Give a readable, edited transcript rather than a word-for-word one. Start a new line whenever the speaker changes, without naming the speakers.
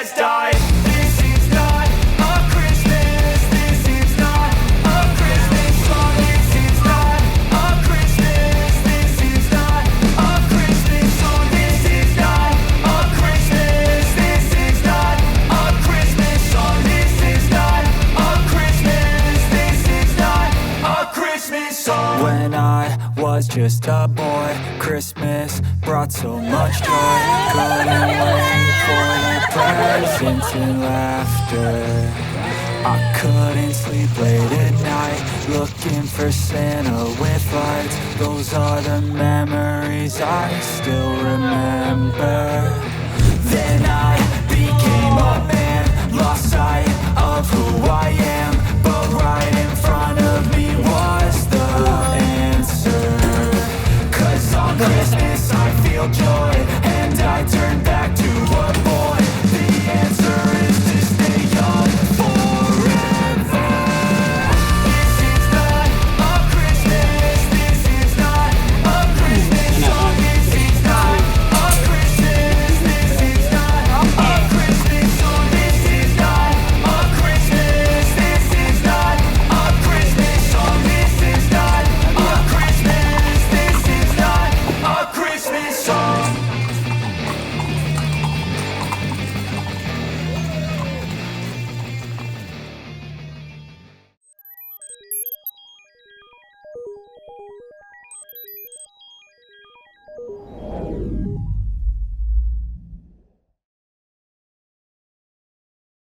has died. This is not a Christmas. This is not a Christmas song. This is not a Christmas. This is not a Christmas song. This is not a Christmas. This is not a Christmas song. This is not a Christmas. This is not a Christmas song. When I was just a boy, Christmas brought so much joy. Couldn't wait for the presents and laughter. I couldn't sleep late at night, looking for Santa with lights. Those are the memories I still remember. Then I became a man.